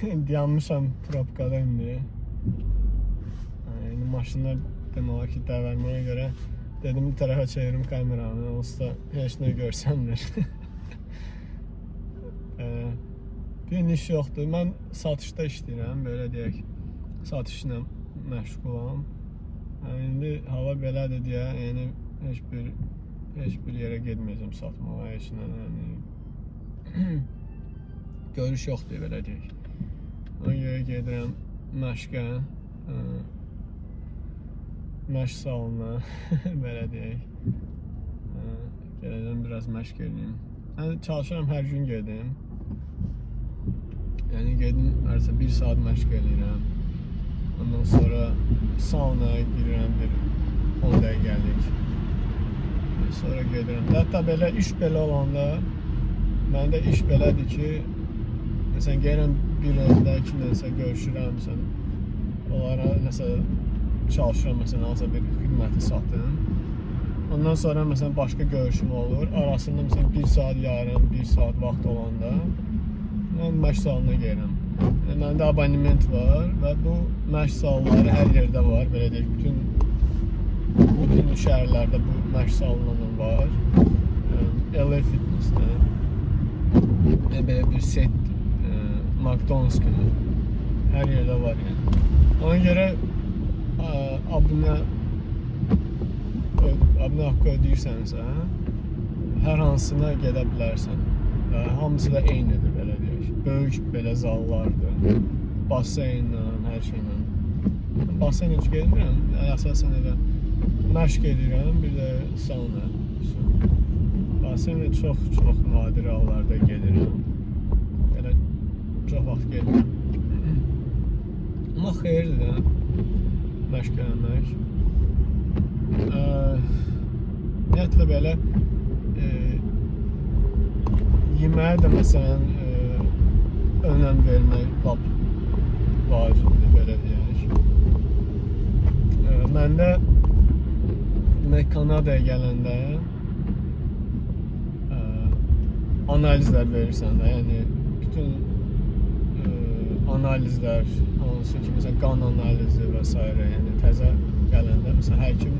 Dayanmışam probkada indi. Yəni maşında demək olar ki, dəvərməyə görə dedim bir tərəfə çevirim kameranı, onsuz da heç nə görsənmir. Bir iş yoxdur. Mən satışda işləyirəm, belə deyək. Satışla məşğulam. İndi hava belədir deyə, yəni heç bir yerə getməyəcəm satmağa, heç nə. Yəni görüş yoxdur, belə deyək. Ona görə gedirəm məşqə, məşq salonuna, belə deyək. Gələcəm biraz məşq edeyim. Yəni çalışıram hər gün gedim. Yəni gedim, hərsə 1 saat məşq edirəm. Ondan sonra saunaya girirəm bir 10 dəqiqəlik. Sonra gedirəm. Hətta belə iş belə olanda, məndə iş belədir ki, məsələn, gəlirəm bir evdə kimdənsə görüşürəm, məsələn, onlara nəsə çalışıram, məsələn, hansısa bir xidməti satın. Ondan sonra, məsələn, başqa görüşüm olur. Arasında, məsələn, 1 saat yarım, 1 saat vaxt olanda mən məşq salonuna gəlirəm. Məndə abonement var və bu məşq salonları hər yerdə var, belə deyək, bütün şəhərlərdə bu məşq salonları var. LA Fitness'də, belə bir set, McDonald's kimi, hər yerdə var yəni. Ona görə abunə haqqı ödeyirsənsə, hər hansına gedə bilərsən. Hamısı da eynidir, belə deyək. Böyük belə zallardır. Baseynlə, hər şeylə. Baseynlə heç gedirəm. Əsasən elə məşq edirəm, bir də sauna. Baseynlə çox nadir hallarda gedirəm. Elə çox vaxt gedirəm. Amma xeyirdir də məşq eləmək. Ümumiyyətlə belə yeməyə də məsələn önəm vermək lap vacibdir, belə deyək. Məndə Kanadaya gələndə analizlər verirsən də, yəni bütün analizlər, hansı ki, məsələn, qan analizi və s. yəni təzə gələndə, məsələn, həkim,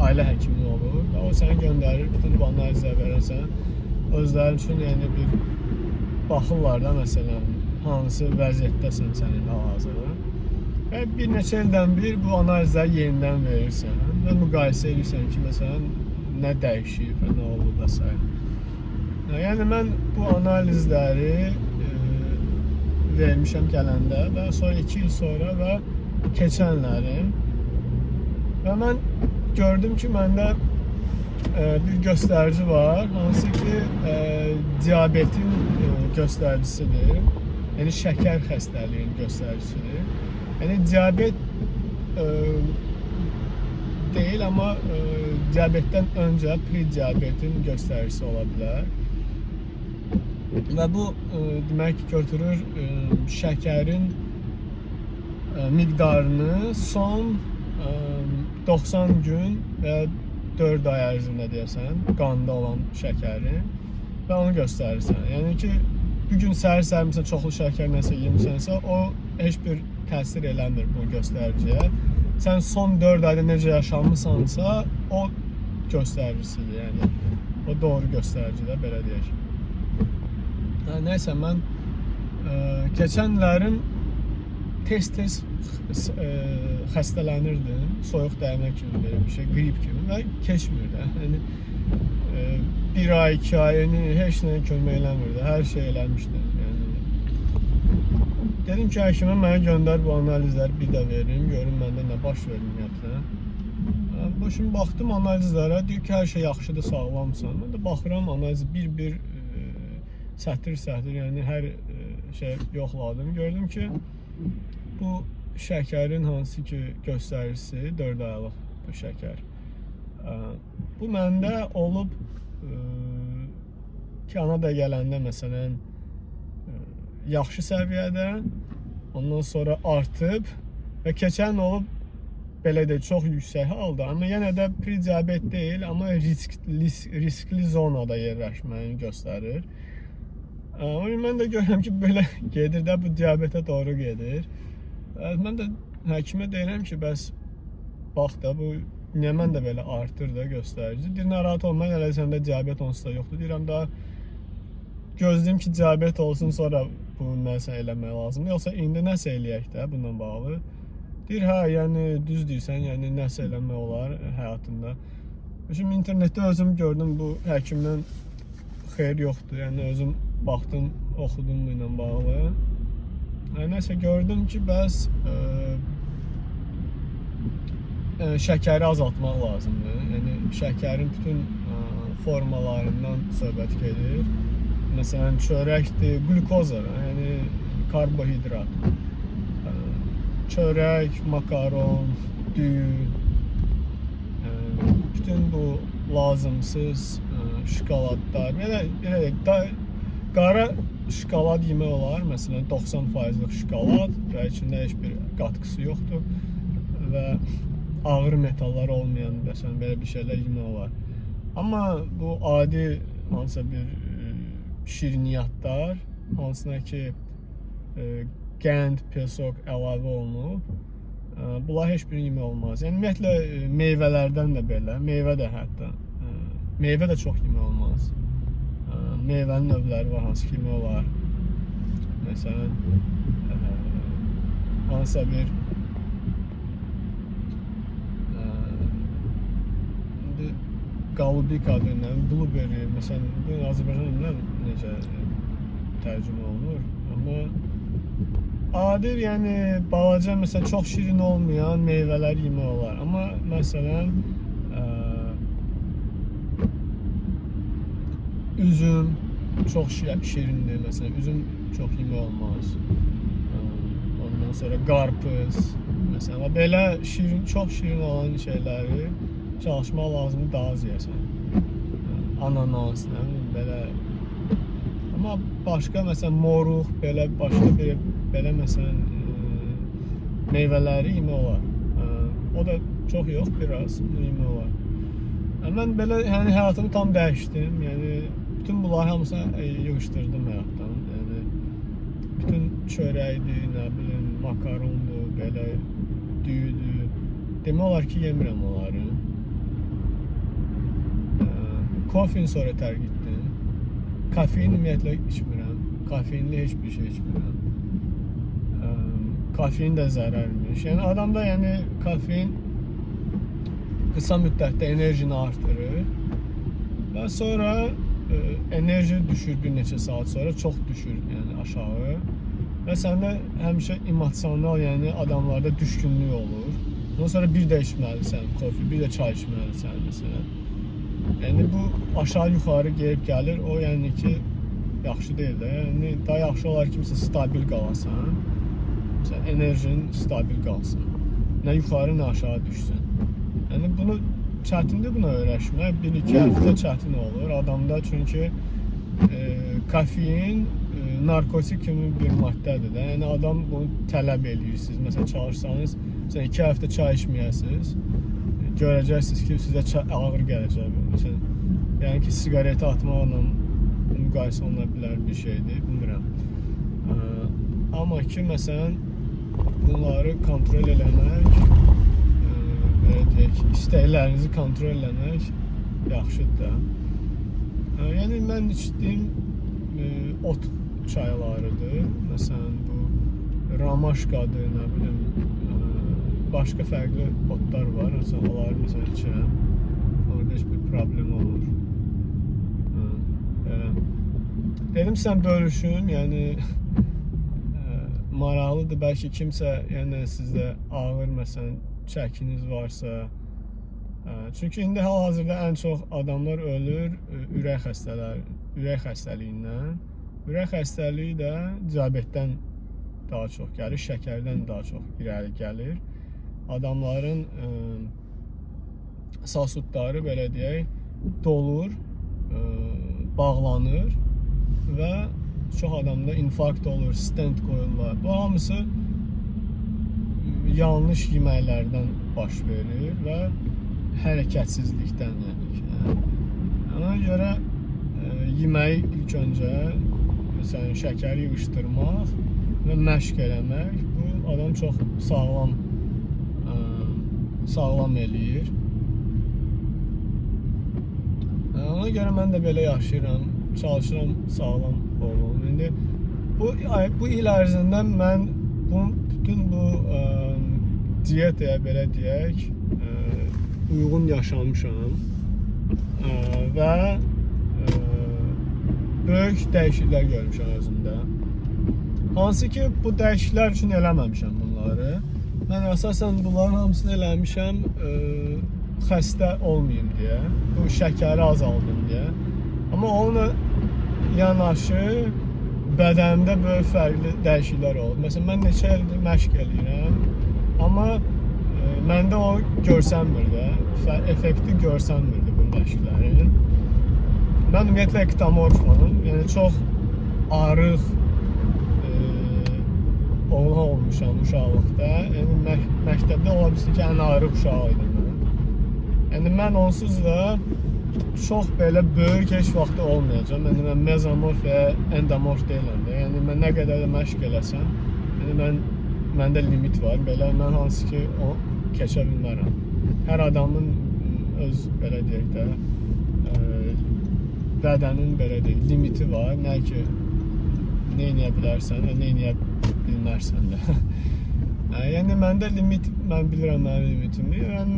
ailə həkimi olur və o səni göndərir, bütün bu analizlər verirsən. Özləri üçün yəni bir baxırlar da, məsələn, hansı vəziyyətdəsən sənin hal-hazırda. Və bir neçə ildən bir bu analizləri yenidən verirsən və müqayisə edirsən ki, məsələn, nə dəyişib və nə olub və s. Yəni, mən bu analizləri vermişəm gələndə və sonra 2 il sonra və keçənlərim və mən gördüm ki, məndə bir göstərici var, hansı ki, diabetin göstəricisidir. Yəni, şəkər xəstəliyinin göstəricisidir. Yəni, diabet deyil, amma diabetdən öncə prediabetin göstəricisi ola bilər. Və bu, demək, götürür şəkərin miqdarını son 90 gün və 4 ay ərzində deyəsən, qanda olan şəkəri və onu göstərirsən. Yəni ki, bugün səhər-səhər məsələn, çoxlu şəkər nəsə yemisənsə, o heç bir təsir eləmir bu göstəriciyə. Sən son 4 ayda necə yaşamısansa, o göstəricisidir, yəni. O doğru göstəricidir, belə deyək. Nəysə, mən keçənlərim tez-tez xəstələnirdim, soyuq dəymə kimi belə bir şey, qrip kimi və keçmirdi. Yəni, 1 ay, 2 ay, heç nə kömək eləmirdi, hər şey eləmişdi. Dedim ki, həkimə mənə göndər bu analizləri bir də verim, görüm məndə nə baş verir ümumiyyətlə. Şimdi baxdım analizlərə, deyir ki, hər şey yaxşıdır, sağlamsan. Mən də baxıram, analizi bir sətir-sətir, yəni hər şey yoxladım. Gördüm ki, bu şəkərin hansı ki göstəricisi 4 aylıq bu şəkər. Bu məndə olub Kanadaya gələndə məsələn yaxşı səviyyədə, ondan sonra artıb və keçən olub belə də çox yüksək halda, amma yenə də prediabet deyil, amma riskli zonada yerləşməni göstərir. Amma mən də görürəm ki, belə gedir də, bu diabetə doğru gedir. Mən də həkimə deyirəm ki, bəs bax da, bu niyə məndə belə artır da göstərici? Deyir, narahat olma, hələ səndə diabet onsuz da yoxdur. Deyirəm, da gözləyim ki, diabet olsun, sonra bu nəsə eləmək lazımdır. Yoxsa indi nəsə eləyək də bununla bağlı. Deyir, hə, yəni düz deyirsən, yəni nəsə eləmək olar həyatında. Şimdi internetdə özüm gördüm, bu həkimdən xeyir yoxdur. Yəni özüm baxdım, oxudum bununla bağlı. Nəsə gördüm ki, bəs şəkəri azaltmaq lazımdır. Yəni şəkərin bütün formalarından söhbət gedir. Məsələn, çörəkdir, glukozdur, yəni karbohidrat. Çörək, makaron, düyü, bütün bu lazımsız şokoladlar, belə qara şokolad yemək olar, məsələn 90%lik şokolad və içində heç bir qatkısı yoxdur və ağır metallar olmayan, məsələn belə bir şeylər yemək olar. Amma bu adi hansısa bir şirniyyatlar, hansına ki qənd, pesok əlavə olunub, bunlar heç bir yemək olmaz. Yəni ümumiyyətlə meyvələrdən də belə, meyvə də hətta, meyvə də çox yemək olmaz. Meyvənin növləri var, hansı ki yemək olar. Məsələn, hansısa bir Qalubika adıyla, blueberry, məsələn, bu Azərbaycanla necə tərcümə olunur, amma adi, yəni balaca, məsələn, çox şirin olmayan meyvələr yemək olar, amma məsələn üzüm çox şirindir, məsələn, üzüm çox yemək olmaz. Ondan sonra qarpız, məsələn, belə şirin, çox şirin olan şeyləri çalışmaq lazımdır, daha az yeyəsən. Ananas, nə bilim, belə. Amma başqa, məsələn, moruq, belə, başqa bir, belə, məsələn, meyvələri yemək olar. O da çox yox, biraz yemək olar. Mən belə, yəni, həyatımı tam dəyişdim. Yəni, bütün bunları hamısını yığışdırdım həyatdan. Yəni, bütün çörəkdir, nə bilim, makarondur, belə, düyüdür. Demək olar ki, yemirəm onları. Kofein sonra tərk etdim. Kafein ümumiyyətlə içmirəm. Kafeinli heç bir şey içmirəm. Kafein də zərərmiş. Yəni adamda, yəni kafein qısa müddətdə enerjini artırır və sonra enerji düşür bir neçə saat sonra, çox düşür, yəni aşağı və səndə həmişə emosional, yəni adamlarda düşkünlük olur. Ondan sonra bir də içməlisən kofe, bir də çay içməlisən məsələn. Yəni bu aşağı yuxarı gelib gəlir, o yəni ki yaxşı deyil də. Yəni daha yaxşı olar ki, məsələn, stabil qalasan. Məsələn, enerjin stabil qalsın. Nə yuxarı, nə aşağı düşsün. Yəni bunu çətindir buna öyrəşmək. 1-2 həftə çətin olur adamda, çünki kafein narkotik kimi bir maddədir də. Yəni adam bunu tələb eləyirsiniz. Məsələn, çalışsanız, məsələn 2 həftə çay içməyəsiniz. Görəcəksiniz ki, sizə ağır gələcək. Məsələn, yəni ki, siqareti atmaqla müqayisə oluna bilər bir şeydir, bilmirəm. Amma ki, məsələn, bunları kontrol eləmək, istəklərinizi kontrol eləmək yaxşıdır da. Yəni, mən içdiyim ot çaylarıdır. Məsələn, bu ramaşkadır, nə bilim, başqa fərqli otlar var. Məsələn, onları məsələn içirəm. Orada heç bir problem olur. Dedim sən bölüşün, yəni maraqlıdır. Bəlkə kimsə, yəni sizdə ağır məsələn çəkiniz varsa. Çünki indi hal-hazırda ən çox adamlar ölür ürək xəstəliyindən. Ürək xəstəliyi də diabetdən daha çox gəlir, şəkərdən daha çox irəli gəlir. Adamların sasutları, belə deyək, dolur, bağlanır və çox adamda infarkt olur, stent qoyurlar. Bu hamısı yanlış yeməklərdən baş verir və hərəkətsizlikdən, yəni ki. Ona görə yeməyi ilk öncə məsələn şəkəri yığışdırmaq və məşq eləmək bu adam çox sağlam eləyir. Ona görə mən də belə yaşayıram, çalışıram sağlam olum. İndi bu il ərzində mən bütün bu diyetaya belə deyək, uyğun yaşamışam və böyük dəyişikliklər görmüşəm özümdə. Hansı ki, bu dəyişikliklər üçün eləməmişəm bunları. Mən əsasən bunların hamısını eləmişəm xəstə olmayayım deyə, bu şəkəri azaldım deyə. Amma onunla yanaşı bədənimdə böyük fərqli dəyişikliklər oldu. Məsələn, mən neçə ildir məşq eləyirəm, amma məndə o görsənmirdi, effekti görsənmirdi bu məşqlərin. Mən ümumiyyətlə ektomorfam, yəni çox arıq oğlan olmuşam uşaqlıqda. Yəni məktəbdə ola bilsin ki, ən arıq uşaq idim mən. Yəni mən onsuz da çox belə böyük heç vaxt olmayacağam. Yəni mən mezomorf və endomorf deyiləm də. Yəni mən nə qədər də məşq eləsəm, yəni məndə limit var. Belə mən hansı ki o keçə bilmərəm. Hər adamın öz belə deyək də bədənin belə deyək limiti var. Nə ki nə edə bilərsən və nə edə bilmərsən də. Yəni məndə limit, mən bilirəm mənim limitimi. Yəni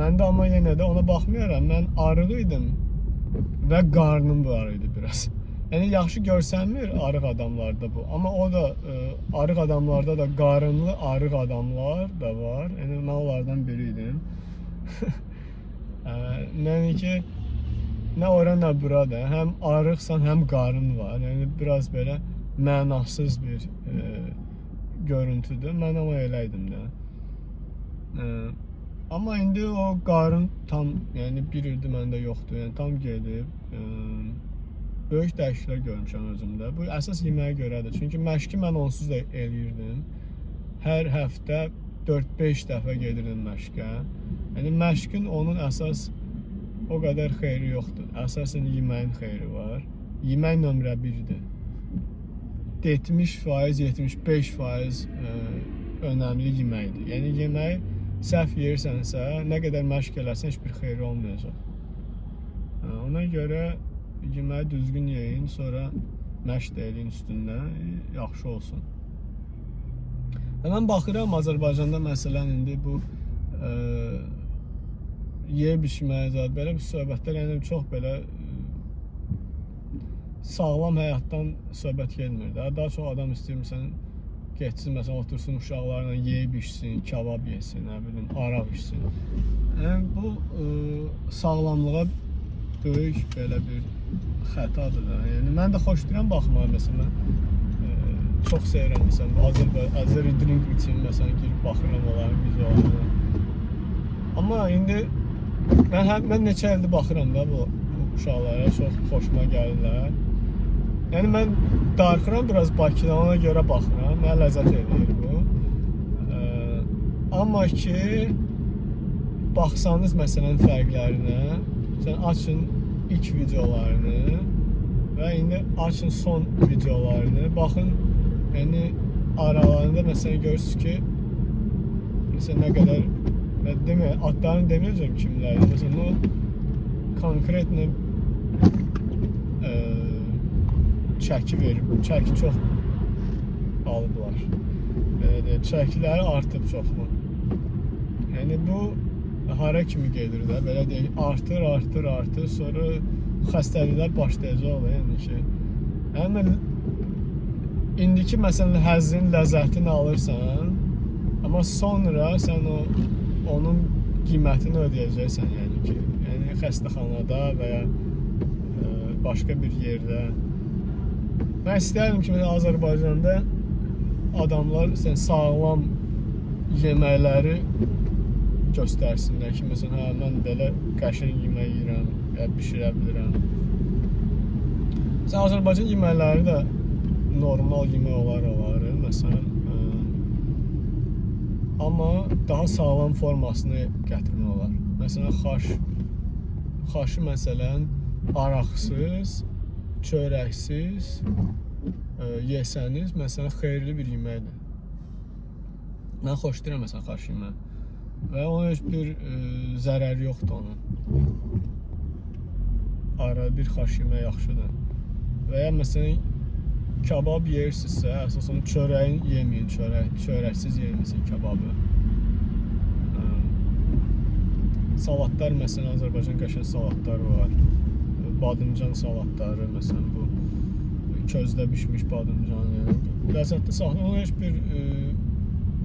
məndə amma yenə də ona baxmayaraq mən arıq idim və qarnım var idi biraz. Yəni yaxşı görsənmir arıq adamlarda bu. Amma o da arıq adamlarda da qarınlı arıq adamlar da var. Yəni mən onlardan biri idim. Yəni ki nə ora nə burada, həm arıqsan, həm qarın var. Yəni biraz belə mənasız bir görüntüdür. Mən amma elə idim də. Amma indi o qarın tam, yəni bir ildir məndə yoxdur. Yəni tam gedib. Böyük dəyişikliklər görmüşəm özümdə. Bu əsas yeməyə görədir. Çünki məşqi mən onsuz da eləyirdim. Hər həftə 4-5 dəfə gedirdim məşqə. Yəni məşqin onun əsas o qədər xeyri yoxdur. Əsasən yeməyin xeyri var. Yemək nömrə 1-dir. 70%-75% önəmli yeməkdir. Yəni yemək səhv yeyirsənsə, nə qədər məşq eləsən heç bir xeyri olmayacaq. Ona görə yeməyi düzgün yeyin, sonra məşq də eləyin üstündən, yaxşı olsun. Mən baxıram Azərbaycanda məsələn indi bu yeyib içməyə zad belə bir söhbətlər, yəni çox belə sağlam həyatdan söhbət gelmir də. Daha çox adam istəyir məsələn getsin, məsələn otursun uşaqlarla yeyib içsin, kabab yesin, nə bilim, araq içsin. Yəni bu sağlamlığa böyük belə bir xətadır da. Yəni mən də xoşlayıram baxmağa məsələn. Çox sevirəm məsələn Azeri drink üçün məsələn girib baxıram onların videolarına. Amma indi mən neçə ildir baxıram da bu uşaqlara, çox xoşuma gəlirlər. Yəni mən darıxıram biraz Bakıdan, ona görə baxıram, mənə ləzzət edir bu. Amma ki baxsanız məsələn fərqlərinə, məsələn açın ilk videolarını və indi açın son videolarını, baxın, yəni aralarında məsələn görürsünüz ki, məsələn nə qədər, adlarını deməyəcəm kimlərdir, məsələn o konkretlə çəki verir, çəki çox alıblar, çəkiləri artıb çoxmu. Yəni bu hara kimi gedir də, belə deyək, artır, sonra xəstəliklər başlayacaq, yəni ki. Yəni indiki məsələn həzzin ləzzətini alırsan, amma sonra sən onun qiymətini ödəyəcəksən, yəni ki, yəni xəstəxanada və ya başqa bir yerdə. Mən istəyərdim ki, Azərbaycanda adamlar sağlam yeməkləri göstərsinlər ki, məsələn, mən belə qəşəng yemək yeyirəm, bişirə bilirəm. Azərbaycan yeməkləri də normal yemək olar, məsələn, amma daha sağlam formasını gətirmək olar. Məsələn, xaşı məsələn, araqsız çörəksiz yesəniz, məsələn, xeyirli bir yeməkdir. Mən xoşlayıram məsələn xaş yeməyi və onun heç bir zərəri yoxdur onun. Arada bir xaş yemək yaxşıdır. Və ya məsələn kabab yeyirsinizsə, əsasən çörəyin yeməyin, çörəksiz yeməyin kababı. Salatlar məsələn Azərbaycan qəşəng salatlar var. Badımcan salatları məsələn bu közdə bişmiş badımcan, yəni ləzzətli saxla, onun heç bir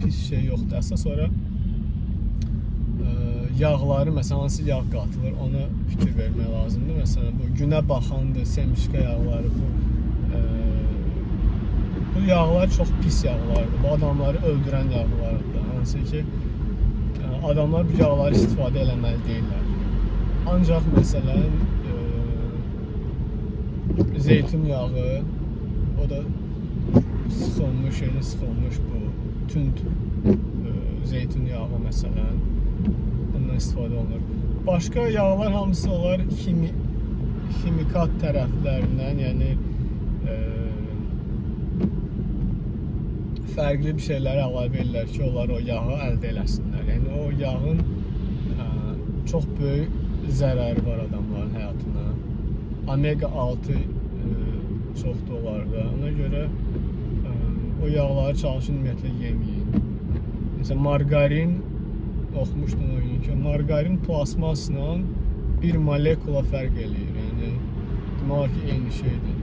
pis şey yoxdur. Əsas sonra yağları məsələn hansı yağ qatılır, ona fikir vermək lazımdır. Məsələn bu günə baxandır, semişka yağları, bu yağlar çox pis yağlardır. Bu adamları öldürən yağlardır. Hansı ki adamlar bu yağları istifadə eləməli deyirlər. Ancaq məsələn zeytun yağı, o da sıxılmış, bu tünd zeytun yağı məsələn, bundan istifadə olunur. Başqa yağlar hamısı onlar ximikat tərəflərindən, yəni fərqli bir şeyləri əlavə edirlər ki, onlar o yağı əldə eləsinlər. Yəni o yağın çox böyük zərəri var adamların həyatına. Omega 6 çoxdur onlarda. Ona görə o yağları çalışın ümumiyyətlə yeməyin. Məsələn, margarin oxumuşdum o gün ki, margarin plasmasla bir molekula fərq eləyir. Yəni demək ki, eyni şeydir.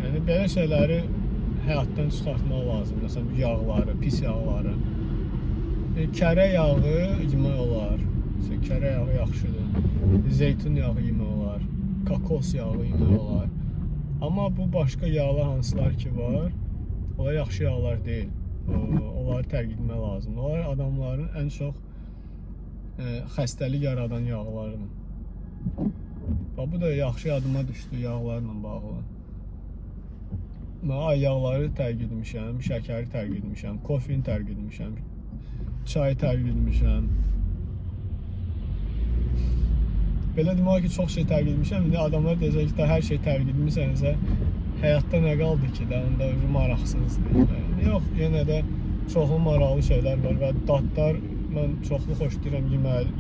Yəni belə şeyləri həyatdan çıxartmaq lazım. Məsələn, bu yağları, pis yağları. Kərə yağı yemək olar. Məsələn, kərə yağı yaxşıdır. Zeytun yağı yemək olar. Kokos yağı yemək olar. Amma bu başqa yağlar hansılar ki var, onlar yaxşı yağlar deyil. Onları tərk etmək lazımdır. Onlar adamların ən çox xəstəlik yaradan yağlardır. Bu da yaxşı yadıma düşdü yağlarla bağlı. Mən yağları tərk etmişəm, şəkəri tərk etmişəm, kofeini tərk etmişəm, çayı tərk etmişəm. Belə demək ki, çox şey tərk etmişəm. İndi adamlar deyəcək ki, hər şey tərk etmişsənsə, həyatda nə qaldı ki, də onda maraqsızdır. Yox, yenə də çoxlu maraqlı şeylər var və dadlar mən çoxlu xoşlayıram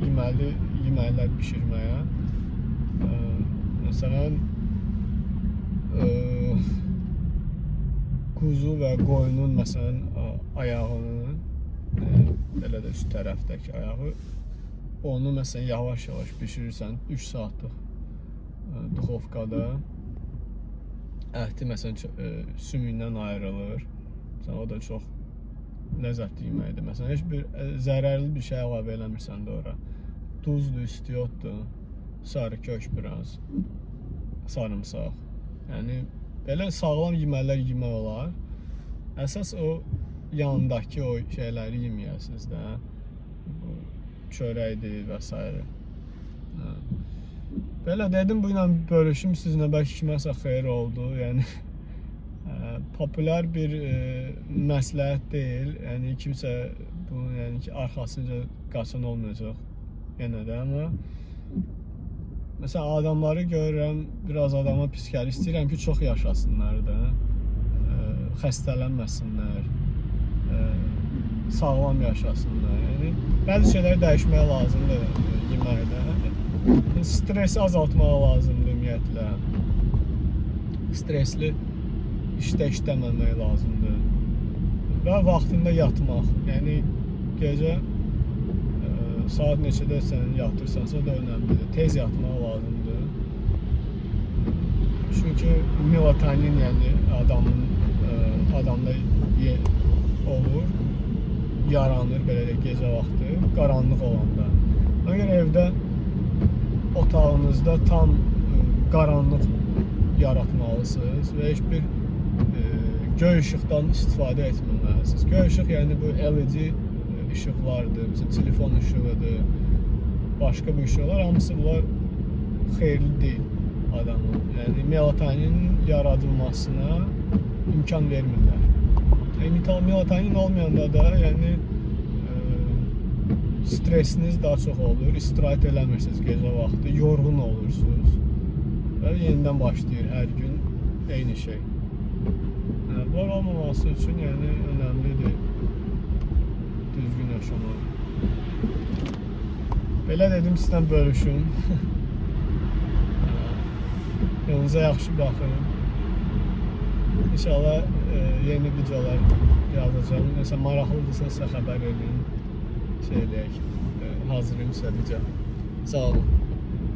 yeməklər bişirməyə. Məsələn, quzu və qoyunun məsələn ayağını, belə də üst tərəfdəki ayağı, onu məsələn yavaş-yavaş bişirirsən 3 saatlıq duxovkada. Əhti məsələn sümüyündən ayrılır. Məsələn, o da çox ləzzətli yeməkdir. Məsələn, heç bir zərərli bir şey əlavə eləmirsən də ora. Duzdur, istiyotdur, sarı kök biraz, sarımsaq. Yəni, belə sağlam yeməklər yemək olar. Əsas o yanındakı o şeyləri yeməyəsiniz də. Çörəkdir və s. Belə dedim, bu ilə bölüşüm sizinlə, bəlkə kiməsə xeyir oldu. Yəni, populyar bir məsləhət deyil. Yəni, kimsə bunun yəni ki, arxasınca qaçan olmayacaq yenə də. Amma məsələn, adamları görürəm, biraz adama pis gəlir. İstəyirəm ki, çox yaşasınlar da, xəstələnməsinlər, sağlam yaşasınlar. Yəni, bəzi şeyləri dəyişmək lazımdır yeməkdə. Stresi azaltmaq lazımdır ümumiyyətlə. Stresli işdə işləməmək lazımdır. Və vaxtında yatmaq. Yəni, gecə saat neçədə sən yatırsansa da önəmlidir. Tez yatmaq lazımdır. Çünki melatonin yəni adamda olur, yaranır belə də gecə vaxtı, qaranlıq olanda. Ona görə evdə otağınızda tam qaranlıq yaratmalısınız və heç bir göy işıqdan istifadə etməməlisiniz. Göy işıq yəni bu LED işıqlardır, mesela telefon işığıdır, başqa bir işıqlar, hamısı bunlar xeyirli deyil adamın. Yəni melatonin yaradılmasına imkan vermirlər. Melatonin olmayanda da yəni stresiniz daha çox olur, istirahət eləmirsiniz gecə vaxtı, yorğun olursunuz. və yenidən başlayır hər gün eyni şey. Bunlar olmaması üçün yəni önəmlidir düzgün yaşamaq. Belə dedim, sizdən bölüşüm. Yolunuza yaxşı baxın. İnşallah yeni videolar yazacağım. Nəsə maraqlıdırsa sizə xəbər edin. Şey eləyək, hazırlayım sizə video. Sağ olun.